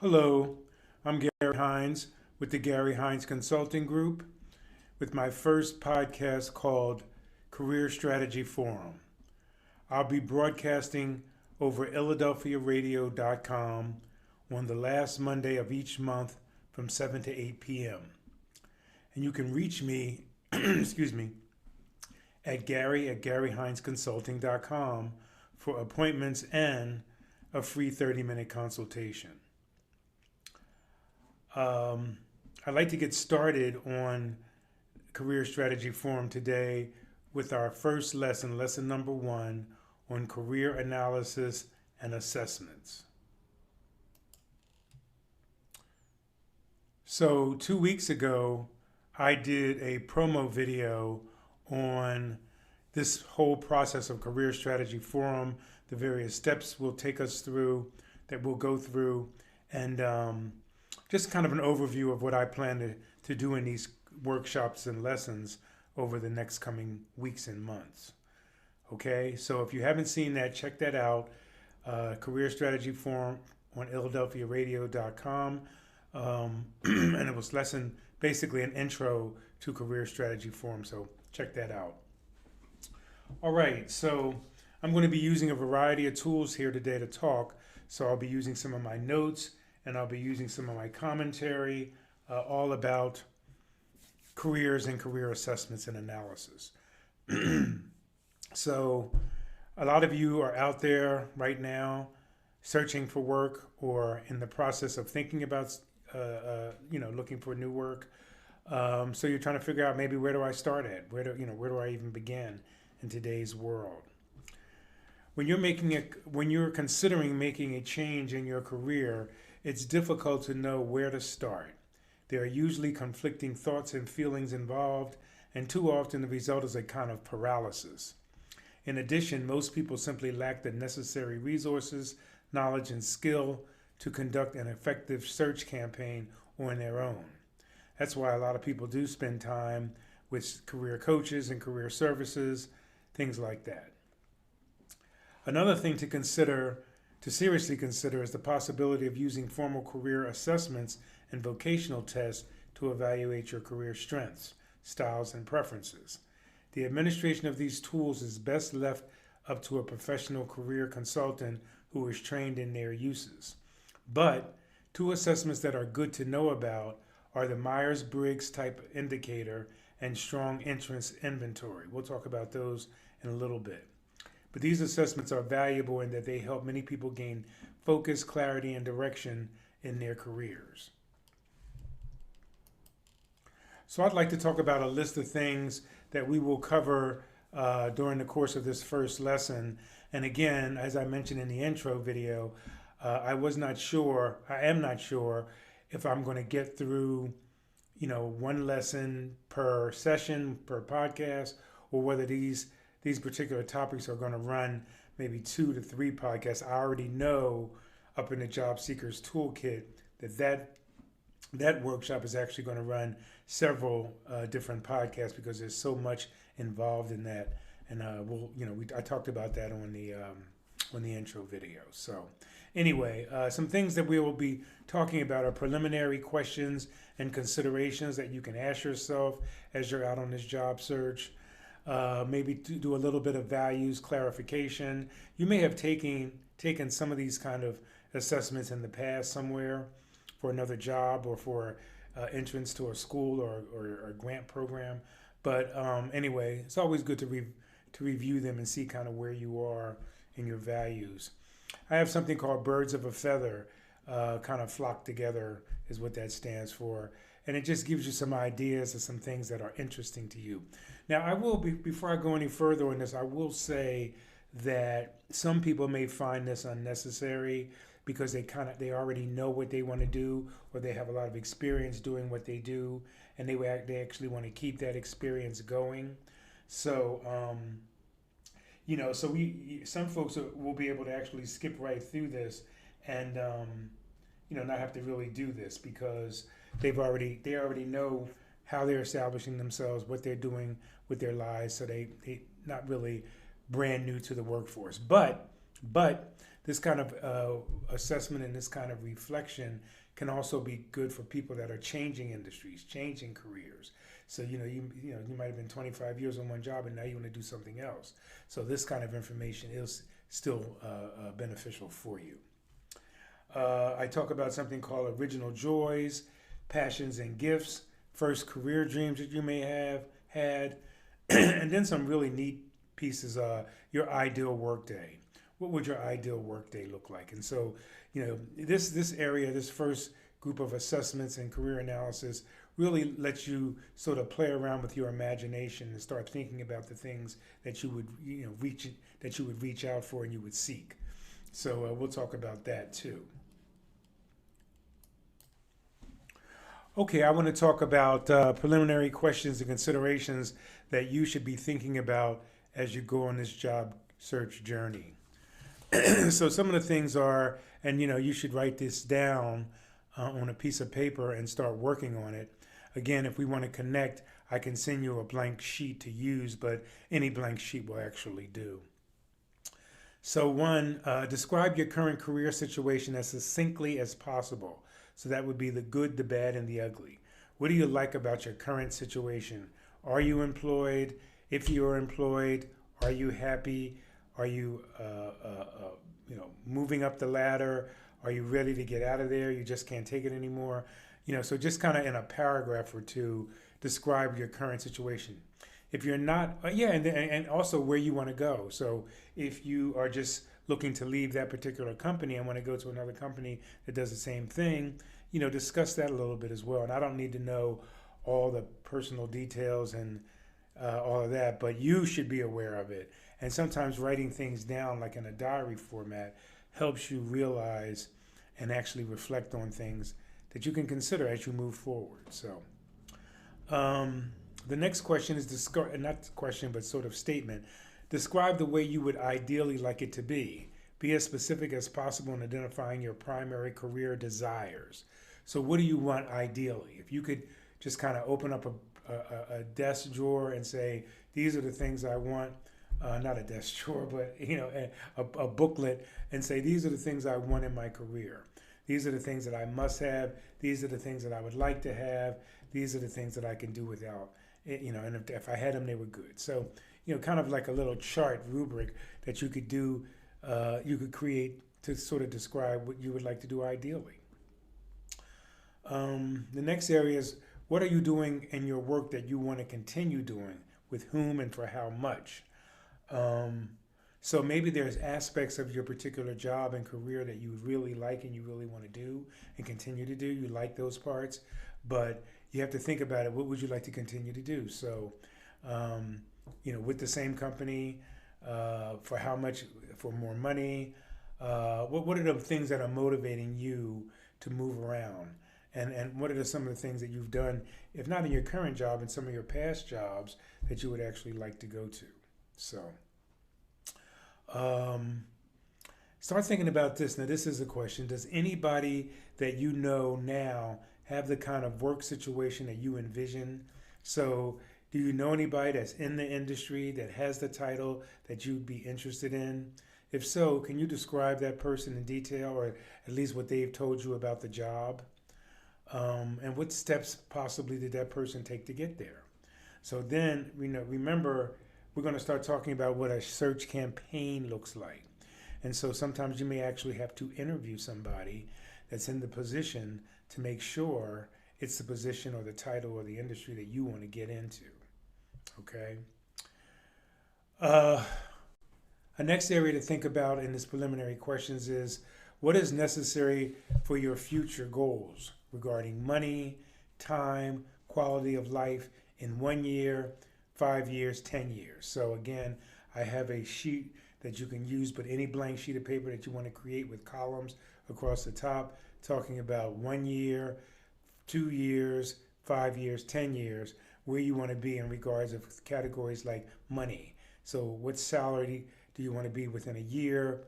Hello, I'm Gary Hines with the Gary Hines Consulting Group with my first podcast called Career Strategy Forum. I'll be broadcasting over philadelphiaradio.com on the last Monday of each month from 7 to 8 p.m. And you can reach me, excuse me, at garyhinesconsulting.com for appointments and a free 30-minute consultation. I'd like to get started on Career Strategy Forum today with our first lesson, lesson number 1, on career analysis and assessments. So 2 weeks ago, I did a promo video on this whole process of Career Strategy Forum, the various steps we'll take us through, that we'll go through, and just kind of an overview of what I plan to do in these workshops and lessons over the next coming weeks and months. Okay, so if you haven't seen that, check that out. Career Strategy Forum on philadelphiaradio.com. And it was basically an intro to Career Strategy Forum, so check that out. All right, so I'm going to be using a variety of tools here today to talk. So I'll be using some of my notes, and I'll be using some of my commentary all about careers and career assessments and analysis. So a lot of you are out there right now searching for work or in the process of thinking about, looking for new work. So you're trying to figure out maybe where do I start at? Where do I even begin in today's world? When you're considering making a change in your career, it's difficult to know where to start. There are usually conflicting thoughts and feelings involved, and too often the result is a kind of paralysis. In addition, most people simply lack the necessary resources, knowledge, and skill to conduct an effective search campaign on their own. That's why a lot of people do spend time with career coaches and career services, things like that. Another thing to seriously consider is the possibility of using formal career assessments and vocational tests to evaluate your career strengths, styles, and preferences. The administration of these tools is best left up to a professional career consultant who is trained in their uses. But 2 assessments that are good to know about are the Myers-Briggs type indicator and strong interest inventory. We'll talk about those in a little bit. But these assessments are valuable in that they help many people gain focus, clarity, and direction in their careers. So I'd like to talk about a list of things that we will cover during the course of this first lesson. And again, as I mentioned in the intro video, I am not sure if I'm going to get through, 1 lesson per session, per podcast, or whether these particular topics are going to run maybe 2 to 3 podcasts. I already know up in the Job Seekers Toolkit that workshop is actually going to run several different podcasts because there's so much involved in that. And I talked about that on the intro video. So anyway, some things that we will be talking about are preliminary questions and considerations that you can ask yourself as you're out on this job search. Maybe to do a little bit of values clarification. You may have taken some of these kind of assessments in the past somewhere for another job or for entrance to a school or a grant program. But anyway, it's always good to review them and see kind of where you are in your values. I have something called Birds of a Feather, kind of flock together is what that stands for. And it just gives you some ideas of some things that are interesting to you. Now, I will before I go any further on this, I will say that some people may find this unnecessary because they already know what they want to do, or they have a lot of experience doing what they do, and they actually want to keep that experience going. So, some folks will be able to actually skip right through this and not have to really do this because they already know how they're establishing themselves, what they're doing with their lives, so they not really brand new to the workforce. But this kind of assessment and this kind of reflection can also be good for people that are changing industries, changing careers. So you might have been 25 years on one job and now you want to do something else. So this kind of information is still beneficial for you. I talk about something called original joys, passions, and gifts, first career dreams that you may have had, and then some really neat pieces. Your ideal workday. What would your ideal workday look like? And so, this area, this first group of assessments and career analysis really lets you sort of play around with your imagination and start thinking about the things that you would reach out for and you would seek. So we'll talk about that too. Okay, I want to talk about preliminary questions and considerations that you should be thinking about as you go on this job search journey. So some of the things are, and you should write this down on a piece of paper and start working on it. Again, if we want to connect, I can send you a blank sheet to use, but any blank sheet will actually do. So one, describe your current career situation as succinctly as possible. So that would be the good, the bad, and the ugly. What do you like about your current situation? Are you employed? If you are employed, are you happy? Are you, moving up the ladder? Are you ready to get out of there? You just can't take it anymore. So just kind of in a paragraph or two, describe your current situation. If you're not, and also where you want to go. So if you are just looking to leave that particular company and want to go to another company that does the same thing, discuss that a little bit as well. And I don't need to know all the personal details and all of that, but you should be aware of it. And sometimes writing things down, like in a diary format, helps you realize and actually reflect on things that you can consider as you move forward. So the next question is, not question, but sort of statement. Describe the way you would ideally like it to be. Be as specific as possible in identifying your primary career desires. So what do you want ideally? If you could just kind of open up a desk drawer and say, these are the things I want, not a desk drawer, but a booklet, and say, these are the things I want in my career. These are the things that I must have. These are the things that I would like to have. These are the things that I can do without. And if I had them, they were good. So, kind of like a little chart rubric that you could do, you could create to sort of describe what you would like to do ideally. The next area is, what are you doing in your work that you want to continue doing, with whom and for how much? So maybe there's aspects of your particular job and career that you really like and you really want to do and continue to do. You like those parts, but you have to think about it. What would you like to continue to do? So, with the same company, for how much, for more money, what are the things that are motivating you to move around? And what are some of the things that you've done, if not in your current job, in some of your past jobs that you would actually like to go to? So, start thinking about this. Now, this is a question. Does anybody that you know now have the kind of work situation that you envision? So, do you know anybody that's in the industry that has the title that you'd be interested in? If so, can you describe that person in detail, or at least what they've told you about the job? And what steps possibly did that person take to get there? So then, remember, we're going to start talking about what a search campaign looks like. And so sometimes you may actually have to interview somebody that's in the position to make sure it's the position or the title or the industry that you want to get into. Okay? A next area to think about in this preliminary questions is, what is necessary for your future goals regarding money, time, quality of life in 1 year, 5 years, 10 years. So again, I have a sheet that you can use, but any blank sheet of paper that you want to create with columns across the top, talking about 1 year, 2 years, 5 years, 10 years, where you want to be in regards of categories like money. So what salary do you want to be within a year,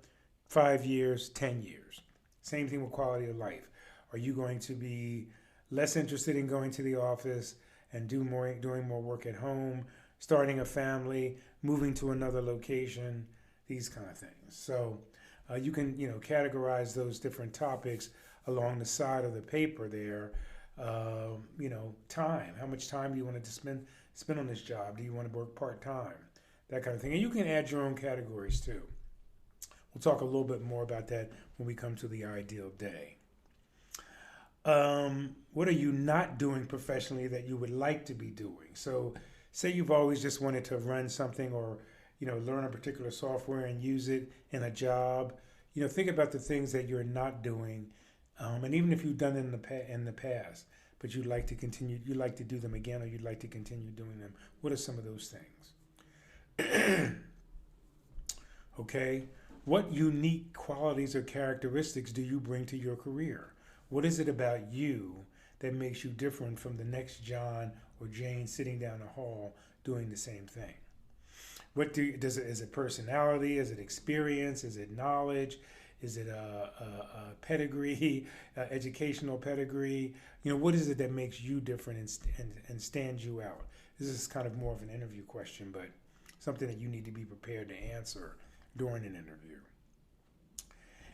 5 years, 10 years? Same thing with quality of life. Are you going to be less interested in going to the office and doing more work at home, starting a family, moving to another location, these kind of things? So You can, categorize those different topics along the side of the paper there. Time. How much time do you want to spend on this job? Do you want to work part time? That kind of thing. And you can add your own categories too. We'll talk a little bit more about that when we come to the ideal day. What are you not doing professionally that you would like to be doing? So, say you've always just wanted to run something or learn a particular software and use it in a job. Think about the things that you're not doing, and even if you've done it in the past, but you'd like to do them again, or you'd like to continue doing them. What are some of those things? Okay. What unique qualities or characteristics do you bring to your career? What is it about you that makes you different from the next John or Jane sitting down the hall doing the same thing? Is it personality? Is it experience? Is it knowledge? Is it a pedigree, educational pedigree? What is it that makes you different and stands you out? This is kind of more of an interview question, but something that you need to be prepared to answer during an interview.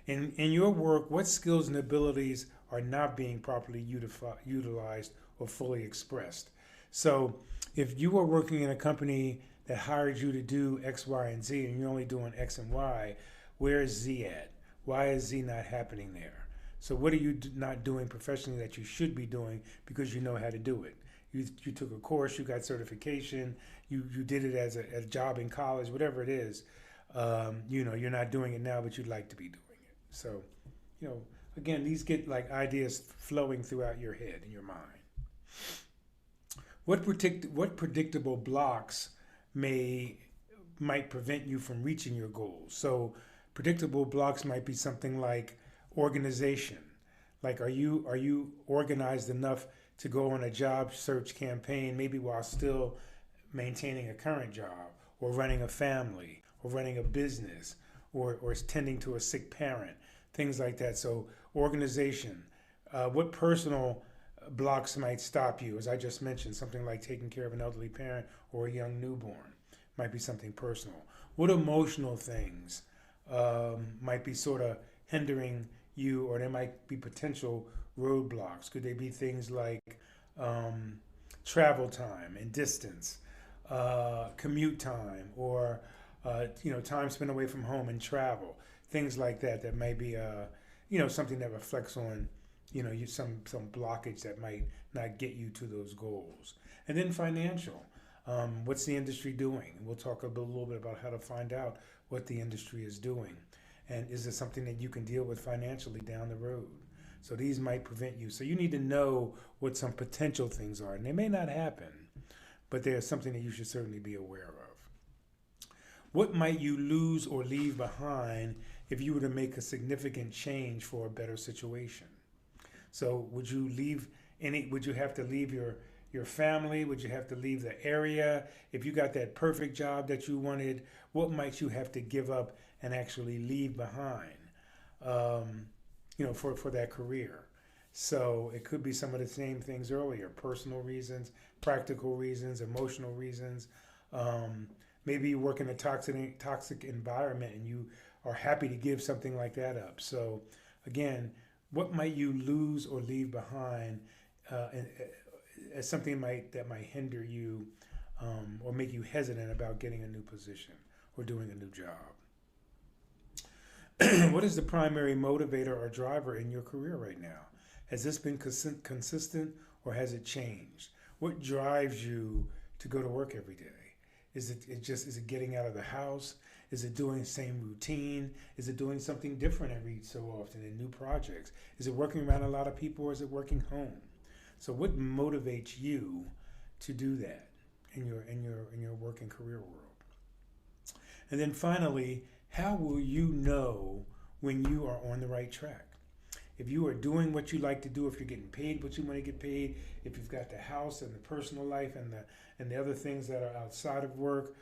In your work, what skills and abilities are not being properly utilized or fully expressed? So if you are working in a company that hired you to do X, Y, and Z, and you're only doing X and Y, where is Z at? Why is Z not happening there? So what are you not doing professionally that you should be doing because you know how to do it? You took a course, you got certification, you did it as a job in college, whatever it is. You're not doing it now, but you'd like to be doing it. So, again, these get like ideas flowing throughout your head and your mind. What predictable blocks might prevent you from reaching your goals? So predictable blocks might be something like organization. Like, are you organized enough to go on a job search campaign, maybe while still maintaining a current job, or running a family, or running a business, or tending to a sick parent, things like that. So organization. What personal blocks might stop you? As I just mentioned, something like taking care of an elderly parent or a young newborn might be something personal. What emotional things might be sort of hindering you, or there might be potential roadblocks? Could they be things like travel time and distance, commute time, or time spent away from home and travel, things like that? That may be something that reflects on some blockage that might not get you to those goals. And then financial. What's the industry doing? We'll talk a little bit about how to find out what the industry is doing. And is it something that you can deal with financially down the road? So these might prevent you. So you need to know what some potential things are. And they may not happen, but there's something that you should certainly be aware of. What might you lose or leave behind if you were to make a significant change for a better situation? So would you have to leave your family? Would you have to leave the area? If you got that perfect job that you wanted, what might you have to give up and actually leave behind, for that career? So it could be some of the same things earlier: personal reasons, practical reasons, emotional reasons. Maybe you work in a toxic environment and you are happy to give something like that up. So again, what might you lose or leave behind as something that might hinder you or make you hesitant about getting a new position or doing a new job? What is the primary motivator or driver in your career right now? Has this been consistent, or has it changed? What drives you to go to work every day? Is it getting out of the house? Is it doing the same routine? Is it doing something different every so often in new projects? Is it working around a lot of people, or is it working home? So what motivates you to do that in your work and career world? And then finally, how will you know when you are on the right track? If you are doing what you like to do, if you're getting paid what you want to get paid, if you've got the house and the personal life and the other things that are outside of work,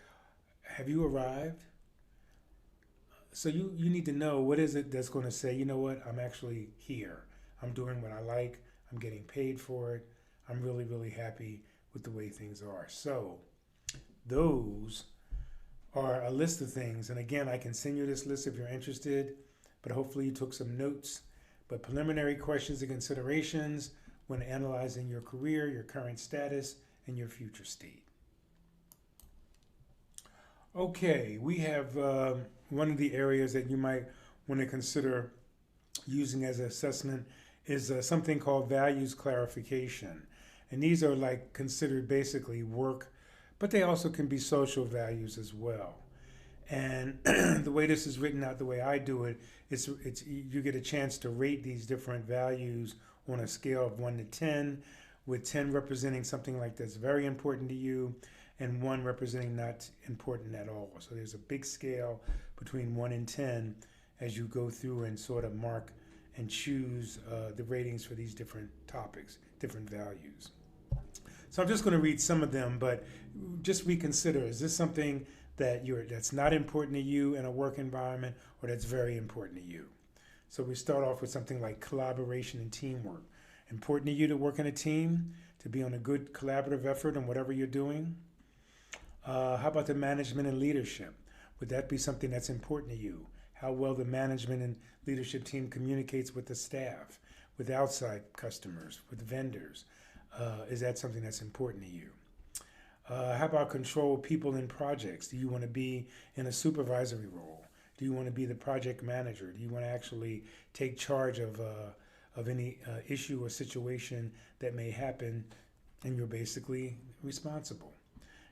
have you arrived? So you need to know, what is it that's going to say, you know what, I'm actually here. I'm doing what I like. I'm getting paid for it. I'm really, really happy with the way things are. So those are a list of things. And again, I can send you this list if you're interested. but hopefully you took some notes. But preliminary questions and considerations when analyzing your career, your current status, and your future state. Okay, we have one of the areas that you might want to consider using as an assessment is something called values clarification. And these are like considered basically work, but they also can be social values as well. And the way this is written out, the way I do it, it's you get a chance to rate these different values on a scale of 1 to 10, with 10 representing something like that's very important to you, and 1 representing not important at all. So there's a big scale between 1 and 10 as you go through and sort of mark and choose the ratings for these different topics, different values. So I'm just going to read some of them, but just reconsider, is this something that's not important to you in a work environment, or that's very important to you? So we start off with something like collaboration and teamwork. Important to you to work in a team, to be on a good collaborative effort in whatever you're doing? How about the management and leadership? Would that be something that's important to you? How well the management and leadership team communicates with the staff, with outside customers, with vendors? Is that something that's important to you? How about control people in projects? Do you want to be in a supervisory role? Do you want to be the project manager? Do you want to actually take charge of any issue or situation that may happen, and you're basically responsible?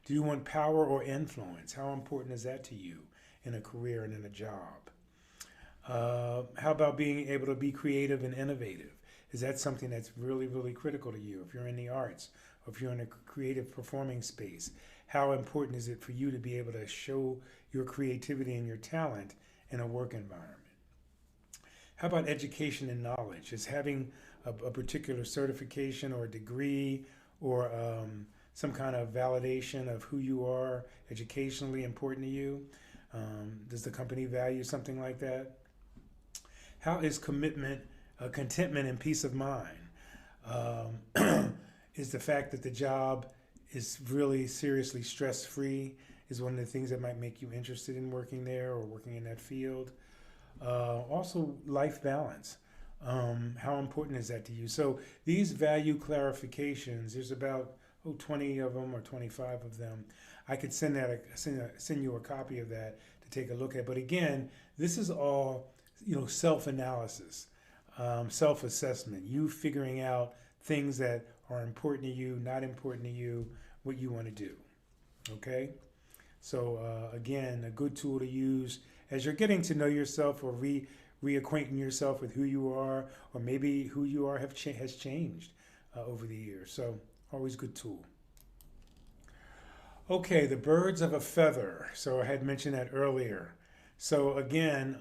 Do you want power or influence? How important is that to you in a career and in a job? How about being able to be creative and innovative? Is that something that's really, really critical to you? If you're in the arts, or if you're in a creative performing space, how important is it for you to be able to show your creativity and your talent in a work environment? How about education and knowledge? Is having a particular certification or degree or some kind of validation of who you are educationally important to you? Does the company value something like that? How is contentment and peace of mind? Is the fact that the job is really seriously stress-free is one of the things that might make you interested in working there or working in that field. Also, life balance. How important is that to you? So these value clarifications, there's about 20 of them or 25 of them. I could send you a copy of that to take a look at. But again, this is all self-analysis, self-assessment. You figuring out things that are important to you, not important to you, what you want to do. Okay? So again, a good tool to use as you're getting to know yourself or reacquainting yourself with who you are, or maybe who you are has changed over the years. So always good tool. Okay, the birds of a feather. So I had mentioned that earlier. So again,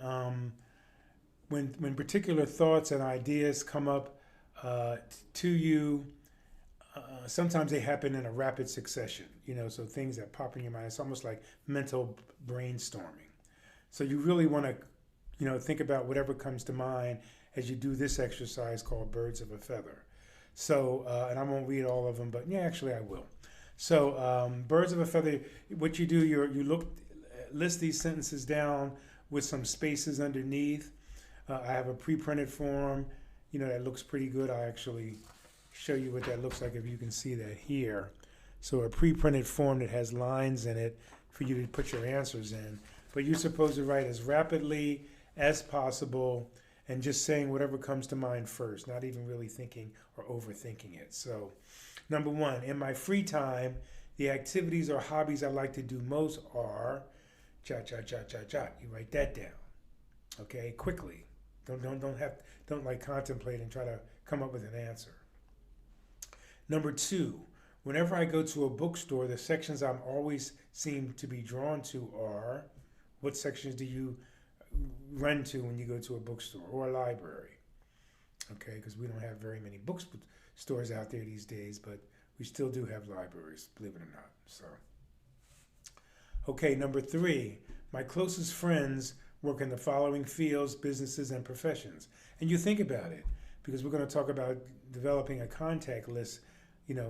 when particular thoughts and ideas come up to you, sometimes they happen in a rapid succession, so things that pop in your mind. It's almost like mental brainstorming. So you really want to, think about whatever comes to mind as you do this exercise called birds of a feather. So, and I won't read all of them, but yeah, actually I will. So birds of a feather, what you do, you list these sentences down with some spaces underneath. I have a pre-printed form, that looks pretty good. I'll actually show you what that looks like if you can see that here. So a pre-printed form that has lines in it for you to put your answers in. But you're supposed to write as rapidly as possible and just saying whatever comes to mind first, not even really thinking or overthinking it. So number 1, in my free time, the activities or hobbies I like to do most are, jot. You write that down, okay, quickly. Don't like contemplate and try to come up with an answer. Number 2, whenever I go to a bookstore, the sections I'm always seem to be drawn to are, what sections do you run to when you go to a bookstore or a library? Okay, because we don't have very many bookstores out there these days, but we still do have libraries, believe it or not. So, okay, number 3, my closest friends work in the following fields, businesses, and professions. And you think about it, because we're going to talk about developing a contact list,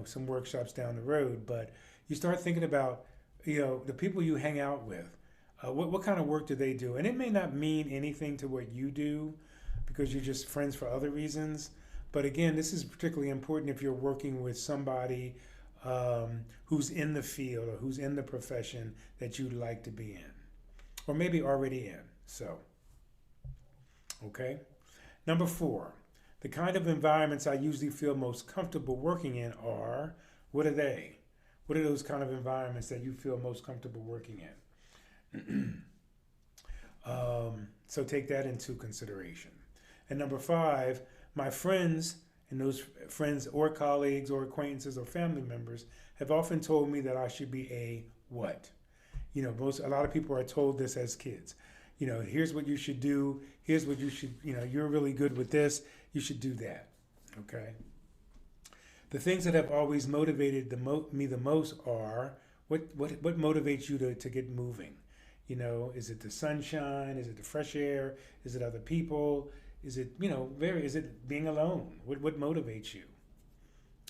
some workshops down the road, but you start thinking about, the people you hang out with. What kind of work do they do? And it may not mean anything to what you do because you're just friends for other reasons. But again, this is particularly important if you're working with somebody who's in the field or who's in the profession that you'd like to be in, or maybe already in. So, okay. Number 4, the kind of environments I usually feel most comfortable working in are, what are they? What are those kind of environments that you feel most comfortable working in? So take that into consideration. And number 5, my friends, and those friends or colleagues or acquaintances or family members have often told me that I should be a what? A lot of people are told this as kids. Here's what you should do. Here's what you should, you're really good with this. You should do that. Okay. The things that have always motivated me the most are what motivates you to get moving? Is it the sunshine? Is it the fresh air? Is it other people? Is it, is it being alone? What motivates you?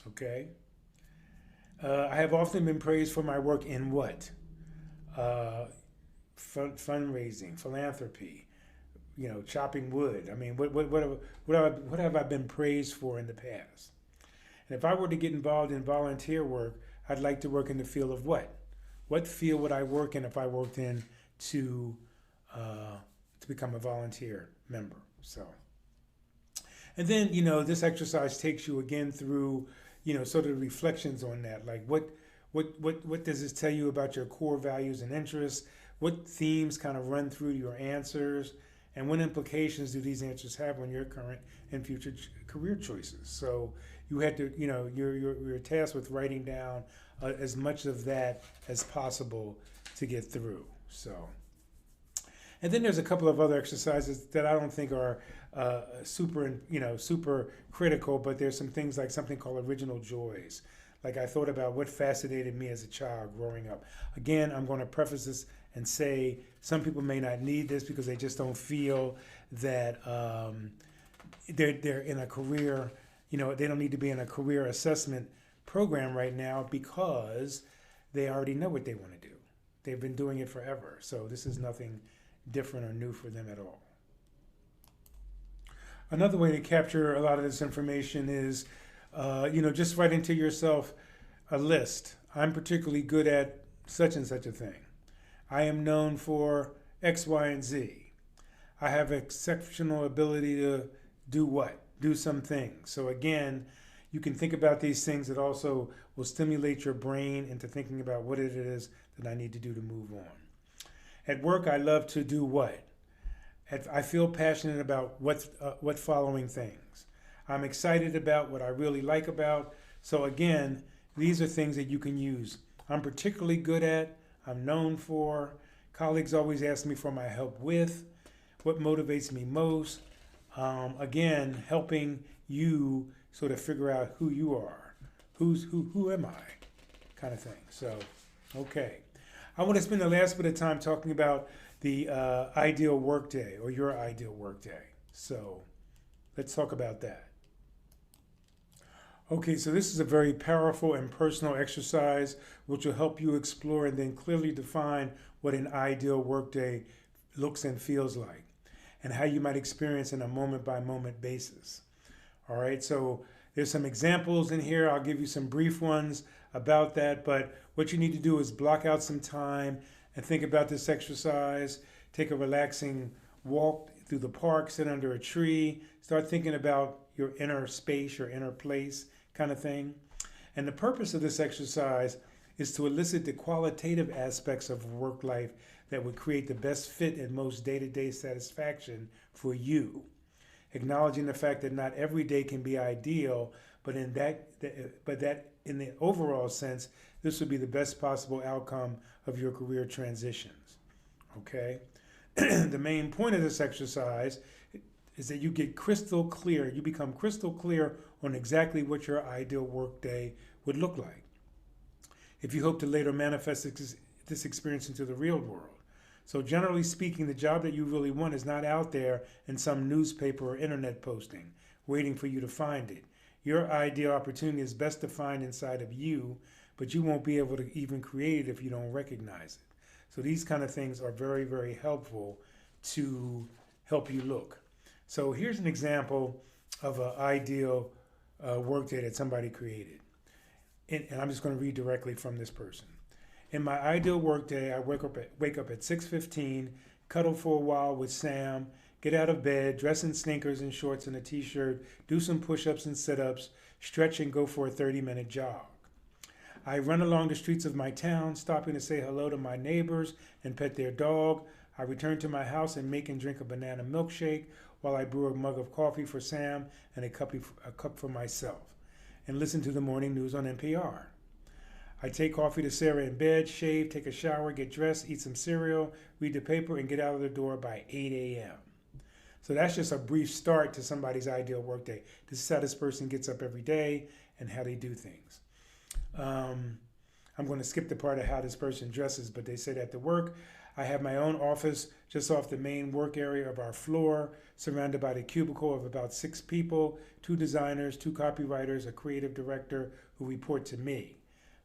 Okay. I have often been praised for my work in what? Fundraising, philanthropy, chopping wood. I mean, what have I been praised for in the past? And if I were to get involved in volunteer work, I'd like to work in the field of what? What field would I work in if I worked in to become a volunteer member? So, and then this exercise takes you again through sort of reflections on that, like what does this tell you about your core values and interests? What themes kind of run through your answers, and what implications do these answers have on your current and future career choices? So you had to, you're tasked with writing down as much of that as possible to get through. So, and then there's a couple of other exercises that I don't think are super critical, but there's some things like something called original joys. Like I thought about what fascinated me as a child growing up. Again, I'm going to preface this and say some people may not need this because they just don't feel that they're in a career, they don't need to be in a career assessment program right now because they already know what they want to do. They've been doing it forever. So this is nothing different or new for them at all. Another way to capture a lot of this information is, just write into yourself a list. I'm particularly good at such and such a thing. I am known for X, Y, and Z. I have exceptional ability to do what? Do some things. So again, you can think about these things that also will stimulate your brain into thinking about what it is that I need to do to move on. At work, I love to do what? I feel passionate about what following things. I'm excited about what I really like about. So again, these are things that you can use. I'm particularly good at, I'm known for, colleagues always ask me for my help with, what motivates me most. Again, helping you sort of figure out who you are. Who am I? Kind of thing. So, okay. I want to spend the last bit of time talking about the ideal workday or your ideal workday. So let's talk about that. Okay, so this is a very powerful and personal exercise which will help you explore and then clearly define what an ideal workday looks and feels like and how you might experience in a moment-by-moment basis. All right, so there's some examples in here. I'll give you some brief ones about that, but what you need to do is block out some time and think about this exercise. Take a relaxing walk through the park, sit under a tree, start thinking about your inner space, your inner place kind of thing. And the purpose of this exercise is to elicit the qualitative aspects of work life that would create the best fit and most day-to-day satisfaction for you. Acknowledging the fact that not every day can be ideal, but that in the overall sense, this would be the best possible outcome of your career transitions. Okay? The main point of this exercise is that you get crystal clear, you become crystal clear on exactly what your ideal workday would look like. If you hope to later manifest this experience into the real world. So generally speaking, the job that you really want is not out there in some newspaper or internet posting, waiting for you to find it. Your ideal opportunity is best defined inside of you, but you won't be able to even create it if you don't recognize it. So these kind of things are very, very helpful to help you look. So here's an example of an ideal workday that somebody created. And I'm just going to read directly from this person. In my ideal workday, I wake up at 6:15, cuddle for a while with Sam, get out of bed, dress in sneakers and shorts and a t-shirt, do some push-ups and sit-ups, stretch and go for a 30-minute jog. I run along the streets of my town, stopping to say hello to my neighbors and pet their dog. I return to my house and make and drink a banana milkshake while I brew a mug of coffee for Sam and a cup for myself, and listen to the morning news on NPR. I take coffee to Sarah in bed, shave, take a shower, get dressed, eat some cereal, read the paper, and get out of the door by 8 a.m. So that's just a brief start to somebody's ideal workday. This is how this person gets up every day and how they do things. I'm going to skip the part of how this person dresses, but they say that to work. I have my own office just off the main work area of our floor, surrounded by the cubicle of about 6 people, 2 designers, 2 copywriters, a creative director who report to me.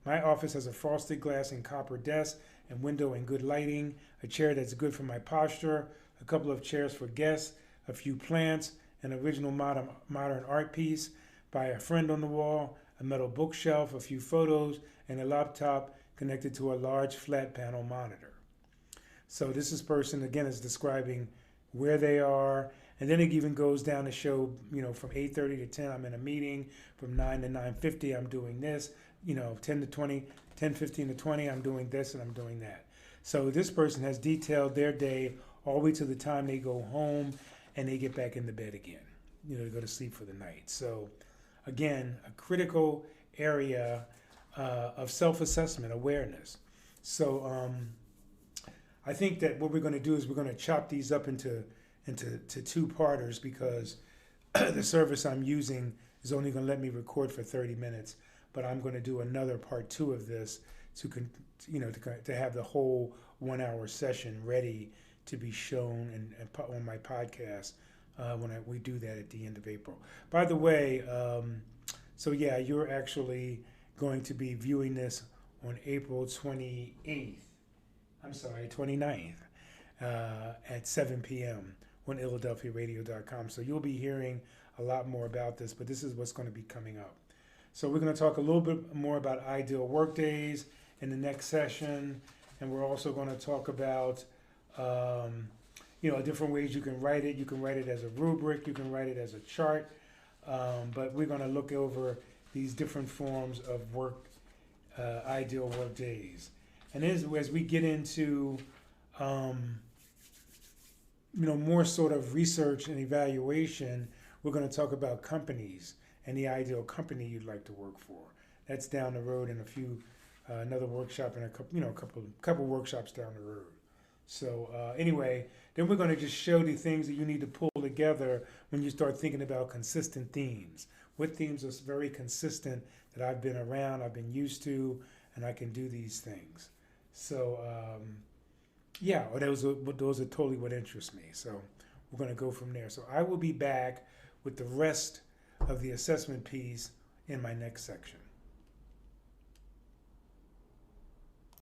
My office has a frosted glass and copper desk and window and good lighting, a chair that's good for my posture, a couple of chairs for guests, a few plants, an original modern art piece by a friend on the wall, a metal bookshelf, a few photos, and a laptop connected to a large flat panel monitor. So this person, again, is describing where they are. And then it even goes down to show, from 8:30 to 10, I'm in a meeting. From 9 to 9:50, I'm doing this. 10 to 20, 10:15 to 20, I'm doing this and I'm doing that. So this person has detailed their day all the way to the time they go home and they get back into bed again, to go to sleep for the night. So again, a critical area of self-assessment, awareness. So I think that what we're going to do is we're going to chop these up into 2-parters, because the service I'm using is only going to let me record for 30 minutes. But I'm going to do another part 2 of this to have the whole 1-hour session ready to be shown and on my podcast when we do that at the end of April. By the way, so yeah, you're actually going to be viewing this on April 29th at 7 p.m. on IlladelphiaRadio.com. So you'll be hearing a lot more about this, but this is what's going to be coming up. So we're going to talk a little bit more about ideal workdays in the next session, and we're also going to talk about different ways you can write it. You can write it as a rubric, you can write it as a chart, but we're going to look over these different forms of ideal workdays. And as we get into more sort of research and evaluation, we're going to talk about companies and the ideal company you'd like to work for. That's down the road in another workshop and a couple workshops down the road. So anyway, then we're going to just show the things that you need to pull together when you start thinking about consistent themes. What themes are very consistent that I've been around, I've been used to, and I can do these things. So those are totally what interests me. So we're going to go from there. So I will be back with the rest of the assessment piece in my next section.